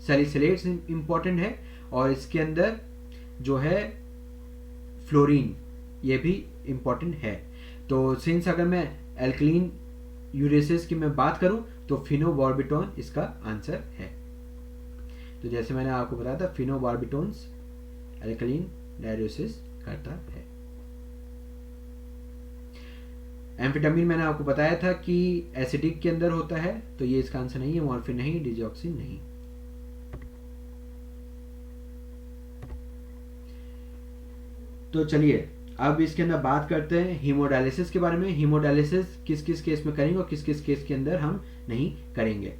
सैलिसिलेट्स इंपॉर्टेंट है, और इसके अंदर जो है फ्लोरीन ये भी इंपॉर्टेंट है। तो सिंस अगर मैं अल्कलीन यूरेसिस की मैं बात करूं तो फिनोबार्बिटोन इसका आंसर है। तो जैसे मैंने आपको बताया था, फिनोबार्बिटोन्स अल्कलीन डाययूरेसिस करता है। एम्फेटामिन मैंने आपको बताया था कि एसिडिक के अंदर होता है, तो ये इसका आंसर नहीं है। मॉर्फिन नहीं, डिजॉक्सिन नहीं। तो चलिए अब इसके अंदर बात करते हैं हीमोडायलिसिस के बारे में। हीमोडायलिसिस किस किस केस में करेंगे और किस किस केस के अंदर हम नहीं करेंगे।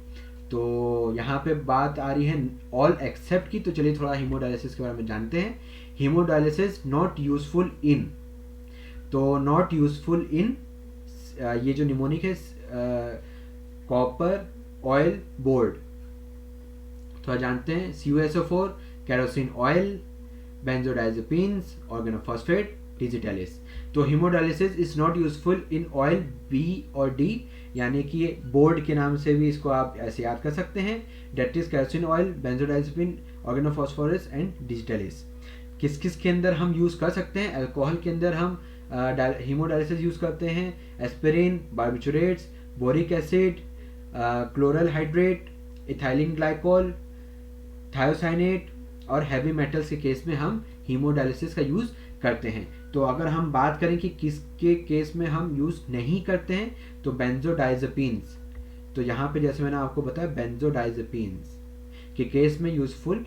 तो यहाँ पे बात आ रही है ऑल एक्सेप्ट की। तो चलिए थोड़ा हीमोडायलिसिस के बारे में जानते हैं। हीमोडायलिसिस नॉट यूजफुल इन, तो नॉट यूजफुल इन ये जो निमोनिक है कॉपर ऑयल बोर्ड, थोड़ा जानते हैं। CuSO4, kerosene oil, benzodiazepines, organophosphate, digitalis. तो haemodialysis is not useful in oil B और डी, यानी कि बोर्ड के नाम से भी इसको आप ऐसे याद कर सकते हैं। That is kerosene oil, benzodiazepine, organophosphorus and digitalis. किस किस के अंदर हम यूज़ कर सकते हैं? अल्कोहल के अंदर हम हीमोडायलिसिस यूज़ करते हैं, aspirin, barbiturates, boric acid, chloral hydrate, ethylene glycol, thiocyanate और हैवी मेटल्स के केस में हम हीमोडायलिसिस का यूज़ करते हैं। तो अगर हम बात करें कि किसके केस में हम यूज़ नहीं करते हैं, तो बेंजोडाइजेपिन्स, तो यहाँ पे जैसे मैंने आपको बताया बेंजोडाइजेपिन्स के केस में यूजफुल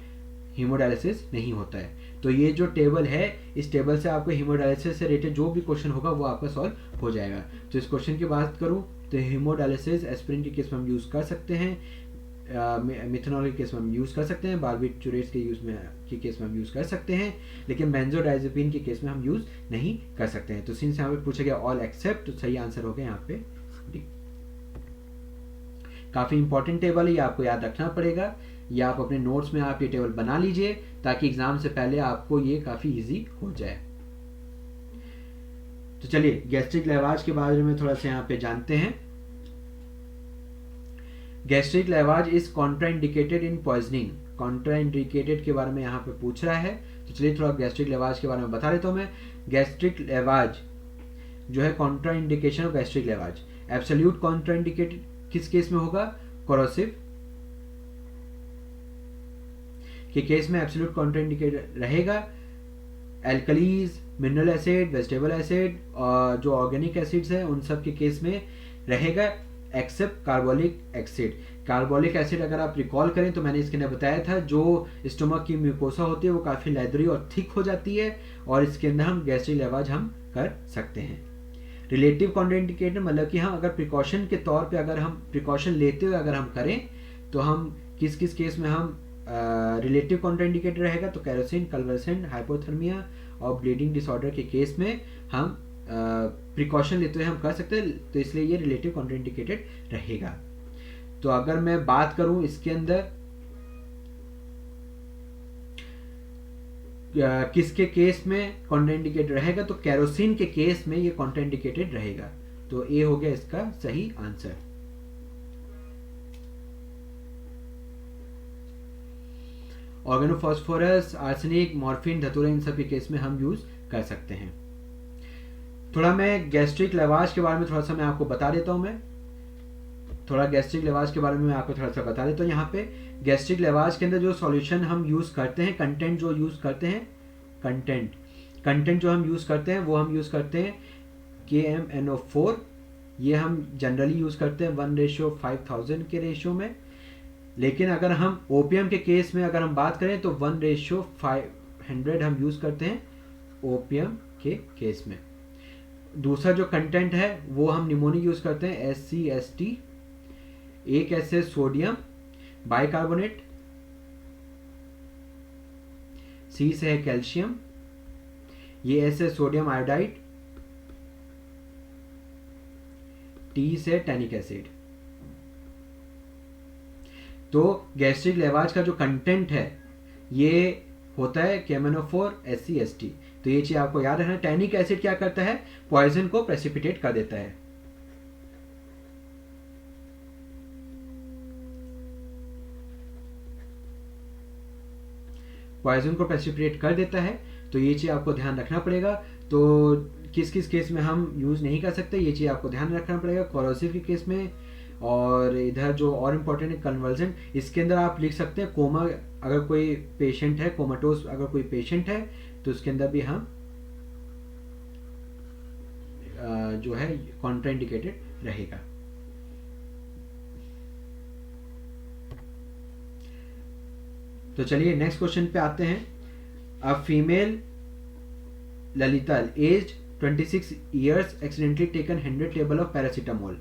हीमोडायलिसिस नहीं होता है। तो ये जो टेबल है, इस टेबल से आपको हीमोडायलिसिस से रिलेटेड जो भी क्वेश्चन होगा वो आपका सॉल्व हो जाएगा। तो इस क्वेश्चन की बात करूँ तो हीमोडायलिसिस एस्पिरिन के केस में हम यूज़ कर सकते हैं, मिथेनॉल के केस में हम यूज़ कर सकते हैं, बार्बिचुरेट्स के केस में हम यूज़ कर सकते हैं, लेकिन बेंजोडाइजेपिन के केस में हम यूज़ नहीं कर सकते हैं। तो सिंस यहाँ पे पूछा गया ऑल एक्सेप्ट, तो सही आंसर हो गया यहाँ पे डी। काफ़ी इंपॉर्टेंट टेबल है, ये आपको याद रखना पड़ेगा, या आप अपने नोट्स में आप ये टेबल बना लीजिए ताकि एग्जाम से पहले आपको ये काफ़ी इजी हो जाए। तो चलिए गैस्ट्रिक लेवाज के बारे में थोड़ा सा यहाँ पे जानते हैं। Gastric lavage is contraindicated in poisoning. Contraindicated के बारे में यहाँ पे पूछ रहा है, तो चलिए थोड़ा गैस्ट्रिक लेवाज के बारे में बता देता हूँ मैं। गैस्ट्रिक लेवाज जो है contraindication of gastric lavage, absolute contraindicated किस केस में होगा? कोरोसिव के केस में एब्सोल्यूट कॉन्ट्राइंडिकेटेड रहेगा। Alkalis, mineral acid, vegetable acid और जो ऑर्गेनिक एसिड्स हैं उन सब के केस में रहेगा, except carbolic acid. Carbolic acid अगर आप रिकॉल करें तो मैंने इसके अंदर बताया था, जो स्टोमक की म्यूकोसा होती है वो काफ़ी लेदरी और थिक हो जाती है, और इसके अंदर हम गैस्ट्रिक लेवाज हम कर सकते हैं। रिलेटिव कॉन्ट्राइंडिकेटेड मतलब कि हम अगर प्रिकॉशन के तौर पे अगर हम प्रिकॉशन लेते हुए अगर हम करें तो हम किस किस केस में हम रिलेटिव कॉन्ट्राइंडिकेटेड रहेगा? तो केरोसिन, कन्वर्सेंट, हाइपोथर्मिया और ब्लीडिंग डिसऑर्डर के केस में हम प्रिकॉशन लेते हुए हम कर सकते हैं, तो इसलिए ये रिलेटिव कॉन्ट्राइंडिकेटेड रहेगा। तो अगर मैं बात करूं इसके अंदर किसके केस में कॉन्ट्राइंडिकेटेड रहेगा, तो केरोसिन के केस में ये कॉन्ट्राइंडिकेटेड रहेगा। तो ए हो गया इसका सही आंसर। ऑर्गेनोफॉस्फोरस, आर्सेनिक, मॉर्फिन, धतूरा, इन सब के केस में हम यूज कर सकते हैं। थोड़ा मैं गैस्ट्रिक लेवाज के बारे में थोड़ा सा मैं आपको बता देता हूं। गैस्ट्रिक लेवाज के बारे में मैं आपको थोड़ा सा बता देता हूँ। यहाँ पे गैस्ट्रिक लेवाज के अंदर जो सॉल्यूशन हम यूज करते हैं, कंटेंट जो यूज करते हैं, कंटेंट जो हम यूज करते हैं वो हम यूज करते हैं KMNO4। ये हम जनरली यूज करते हैं 1:5000 के रेशियो में, लेकिन अगर हम ओपीएम के केस में अगर हम बात करें तो 1:500 हम यूज करते हैं ओपीएम के केस में। दूसरा जो कंटेंट है वो हम निमोनिक यूज करते हैं SCST, एक ऐसे सोडियम बाइकार्बोनेट, C से है कैल्शियम, ये ऐसे सोडियम आयोडाइड, T से टैनिक एसिड। तो गैस्ट्रिक लेवाज का जो कंटेंट है ये होता है KMNO4 SCST। तो ये चीज आपको याद रखना। टैनिक एसिड क्या करता है? पॉइजन को प्रेसिपिटेट कर देता है। पॉइजन को प्रेसिपिटेट कर देता है, तो ये चीज आपको ध्यान रखना पड़ेगा। तो किस किस केस में हम यूज नहीं कर सकते, ये चीज आपको ध्यान रखना पड़ेगा कोरोसिव के केस में। और इधर जो और इम्पोर्टेंट है कन्वर्जन, इसके अंदर आप लिख सकते हैं कोमा, अगर कोई पेशेंट है, कोमाटोस अगर कोई पेशेंट है तो उसके अंदर भी हम जो है कॉन्ट्राइंडिकेटेड रहेगा। तो चलिए नेक्स्ट क्वेश्चन पे आते हैं। A female Lalita age 26 years accidentally taken 100 table of paracetamol.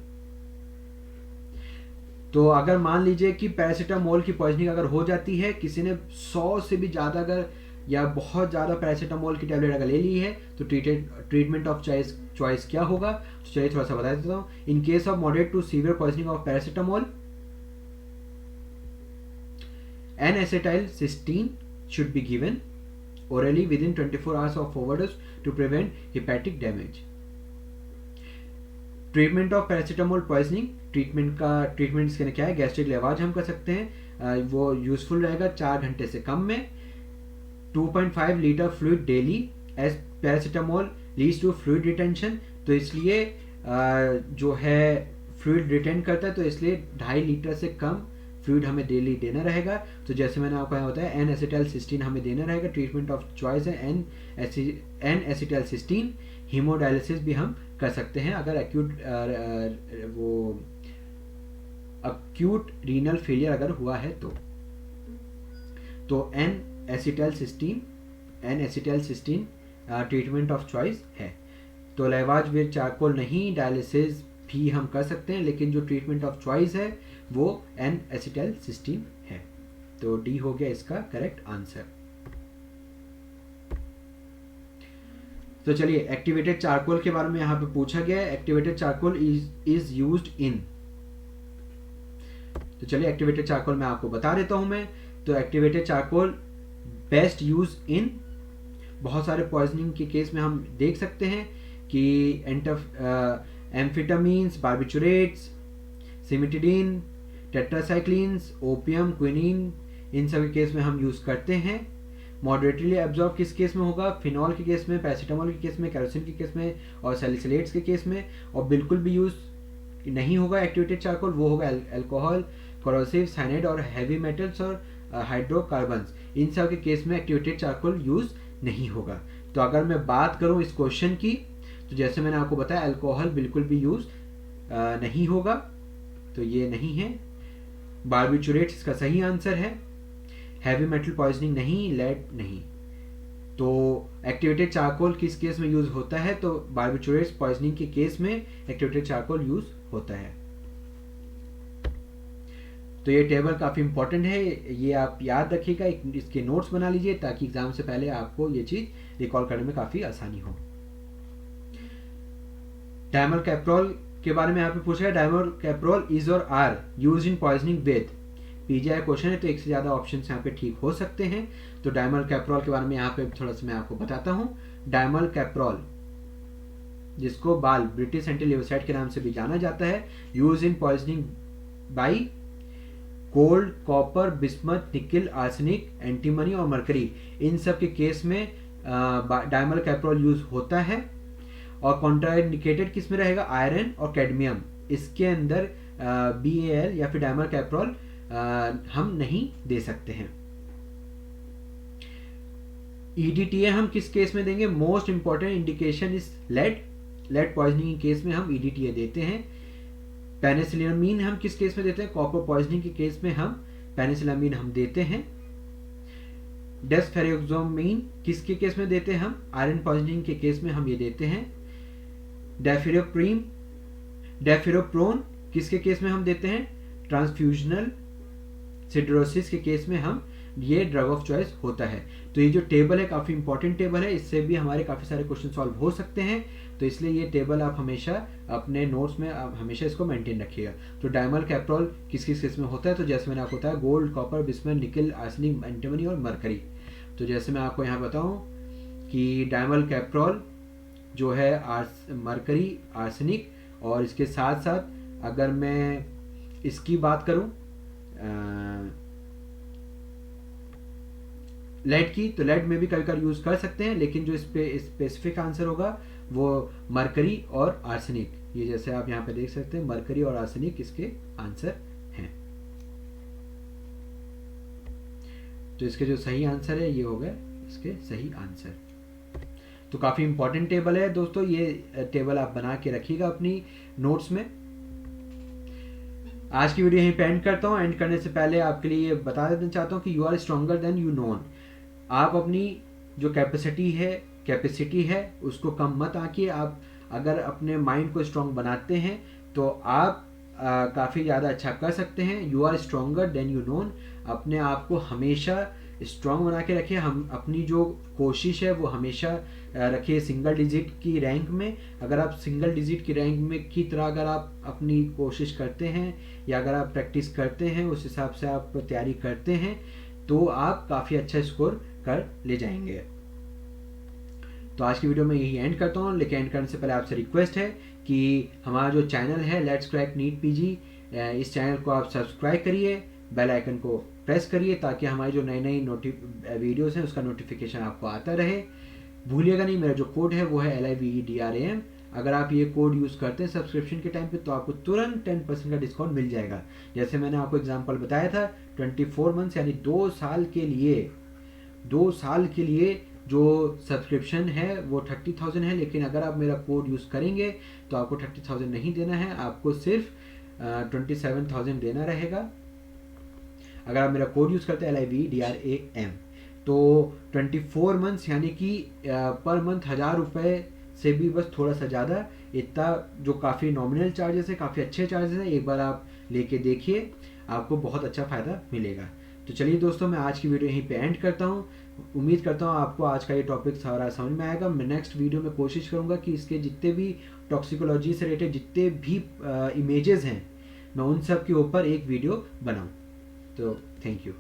तो अगर मान लीजिए कि पैरासीटामोल की पॉइजनिंग अगर हो जाती है, किसी ने 100 से भी ज़्यादा अगर या बहुत ज़्यादा पैरासीटामोल की टैबलेट अगर ले ली है, तो ट्रीटमेंट ऑफ चॉइस क्या होगा? तो चलिए थोड़ा सा बता देता हूँ। In case of moderate to severe poisoning of paracetamol, N-acetylcysteine should be given, orally within 24 hours of overdose to prevent hepatic damage. Treatment of paracetamol poisoning, treatment इसके क्या है, गैस्ट्रिक लेवाज हम कर सकते हैं, वो यूजफुल रहेगा 4 घंटे से कम में। 2.5 litre fluid daily as paracetamol leads to fluid retention, तो इसलिए जो है फ्लूइड रिटेन करता है, तो इसलिए 2.5 लीटर से कम फ्लूइड हमें डेली देना रहेगा। तो जैसे मैंने आपको यहाँ बताया एन एसिटाइलसिस्टीन हमें देना रहेगा। ट्रीटमेंट ऑफ चॉइस है एन एसिटाइलसिस्टीन। हीमोडायलिसिस भी हम कर सकते हैं अगर अक्यूट रीनल फेलियर अगर हुआ है तो N acetylcysteine treatment of choice है। तो लेवाज विद चारकोल नहीं, डायलिसिस भी हम कर सकते हैं, लेकिन जो ट्रीटमेंट ऑफ चॉइस है वो एन एसिटाइलसिस्टीन है। तो डी हो गया इसका करेक्ट आंसर। तो चलिए एक्टिवेटेड चारकोल के बारे में यहाँ पे पूछा गया है। Activated charcoal is used in, तो चलिए एक्टिवेटेड चारकोल मैं आपको बता देता हूं मैं। तो activated charcoal best use in बहुत सारे पॉइजनिंग के केस में हम देख सकते हैं कि amphetamines, barbiturates, सिमिटिडीन, tetracyclines, opium, quinine, इन सभी केस में हम यूज करते हैं। मॉडरेटली एब्जॉर्ब किस केस में होगा, फिनॉल के केस में, पैरासीटामोल के केस में, कैरोसिन के केस में और सैलिसिलेट्स के केस में। और बिल्कुल भी यूज नहीं होगा एक्टिवेटेड चारकोल, वो होगा अल्कोहल, कोरोसिव, साइनाइड और हैवी मेटल्स और हाइड्रोकार्बन्स। इन सब के केस में एक्टिवेटेड चारकोल यूज नहीं होगा। तो अगर मैं बात करूं इस क्वेश्चन की, तो जैसे मैंने आपको बताया अल्कोहल बिल्कुल भी यूज नहीं होगा, तो ये नहीं है। बार्बिचुरेट्स इसका सही आंसर है। हैवी मेटल पॉइजनिंग नहीं, लेड नहीं। तो एक्टिवेटेड चारकोल किस केस में यूज होता है, तो बार्बिचुरेट्स पॉइजनिंग के केस में एक्टिवेटेड चारकोल यूज होता है। तो ये टेबल काफी इंपॉर्टेंट है, ये आप याद रखिएगा, इसके नोट्स बना लीजिए ताकि एग्जाम से पहले आपको ये चीज रिकॉल करने में काफी आसानी हो। डायमल कैप्रोल के बारे में यहाँ पे पूछा है। डायमल कैप्रोल इज और are use in poisoning with, PGI question है तो एक से ज्यादा ऑप्शंस यहाँ पे ठीक हो सकते हैं। तो डायमल कैप्रोल के बारे में यहाँ पे थोड़ा सा मैं आपको बताता हूँ। डायमल कैप्रोल, जिसको बाल ब्रिटिश एंटी लिवोसाइड के नाम से भी जाना जाता है, use in poisoning by gold, copper, bismuth, nickel, arsenic, antimony और मरकरी। इन सब के केस में डायमल कैप्रोल यूज होता है। और कॉन्ट्राइंडिकेटेड किस में रहेगा, आयरन और कैडमियम। इसके अंदर BAL या फिर डायमल कैप्रोल हम नहीं दे सकते हैं। EDTA हम किस केस में देंगे, most important indication is lead poisoning के केस में हम EDTA देते हैं। पेनिसिलिन हम किस केस में देते हैं, कॉपर पॉइजनिंग के केस में हम पेनिसिलिन हम देते हैं। डेस्फेरोक्सोमीन किसके केस में देते हैं हम, आयरन पॉइजनिंग के केस में हम ये देते हैं। डेफिरोप्रोन किसके केस में हम देते हैं, ट्रांसफ्यूजनल सिडरोसिस के केस में हम ये ड्रग ऑफ चॉइस होता है। तो ये जो टेबल है काफी इंपॉर्टेंट टेबल है, इससे भी हमारे काफी सारे क्वेश्चन सॉल्व हो सकते हैं। तो इसलिए ये टेबल आप हमेशा अपने नोट्स में आप हमेशा इसको मेंटेन रखिएगा। तो डायमल कैप्रोल किस किस केस में होता है, तो जैसे मैंने आपको बताया gold, copper, bismuth, nickel, arsenic, antimony और मरकरी। तो जैसे मैं आपको यहाँ बताऊँ कि डायमल कैप्रोल जो है मरकरी, आर्सेनिक और इसके साथ साथ अगर मैं इसकी बात करूं लेड की, तो लेड में भी कभी कभी यूज कर सकते हैं, लेकिन जो इस पे स्पेसिफिक आंसर होगा वो मरकरी और आर्सेनिक। ये जैसे आप यहाँ पे देख सकते हैं मरकरी और आर्सेनिक इसके आंसर हैं। तो इसके जो सही आंसर है ये हो गए इसके सही आंसर। तो काफी इंपॉर्टेंट टेबल है दोस्तों, ये टेबल आप बना के रखिएगा अपनी नोट्स में। आज की वीडियो यहीं पे एंड करता हूँ। एंड करने से पहले आपके लिए ये बता देना चाहता हूँ कि you are stronger than you known. आप अपनी जो कैपेसिटी है उसको कम मत आंकिए। आप अगर अपने माइंड को स्ट्रॉन्ग बनाते हैं तो आप काफ़ी ज़्यादा अच्छा कर सकते हैं। You are stronger than you known. अपने आप को हमेशा स्ट्रॉन्ग बना के रखिए। हम अपनी जो कोशिश है वो हमेशा रखिए सिंगल डिजिट की रैंक में। अगर आप सिंगल डिजिट की रैंक में की तरह अगर आप अपनी कोशिश करते हैं या अगर आप प्रैक्टिस करते हैं, उस हिसाब से आप तैयारी करते हैं, तो आप काफ़ी अच्छा स्कोर कर ले जाएंगे। तो आज की वीडियो में यही एंड करता हूँ, लेकिन एंड करने से पहले आपसे रिक्वेस्ट है कि हमारा जो चैनल है लेट्स क्रैक नीट पीजी, इस चैनल को आप सब्सक्राइब करिए, बेल आइकन को प्रेस करिए ताकि हमारी जो नई नई वीडियोस हैं उसका नोटिफिकेशन आपको आता रहे। भूलिएगा नहीं, मेरा जो कोड है वो है LIVEDRAM। अगर आप ये कोड यूज़ करते हैं सब्सक्रिप्शन के टाइम पे तो आपको तुरंत 10% का डिस्काउंट मिल जाएगा। जैसे मैंने आपको एग्जांपल बताया था, 24 मंथ्स यानी 2 साल के लिए जो सब्सक्रिप्शन है वो 30,000 है, लेकिन अगर आप मेरा कोड यूज़ करेंगे तो आपको 30,000 नहीं देना है, आपको सिर्फ 27,000 देना रहेगा अगर आप मेरा कोड यूज़ करते हैं LIVEDRAM। तो 24 मंथ्स यानी कि पर मंथ 1,000 रुपये से भी बस थोड़ा सा ज़्यादा, इतना जो काफ़ी नॉमिनल चार्जेस है, काफ़ी अच्छे चार्जेस हैं। एक बार आप लेके देखिए, आपको बहुत अच्छा फ़ायदा मिलेगा। तो चलिए दोस्तों, मैं आज की वीडियो यहीं पे एंड करता हूँ। उम्मीद करता हूँ आपको आज का ये टॉपिक सारा समझ में आएगा। मैं नेक्स्ट वीडियो में कोशिश करूँगा कि इसके जितने भी टॉक्सिकोलॉजी से रिलेटेड जितने भी इमेजेस हैं, मैं उन सब के ऊपर एक वीडियो बनाऊँ। तो थैंक यू।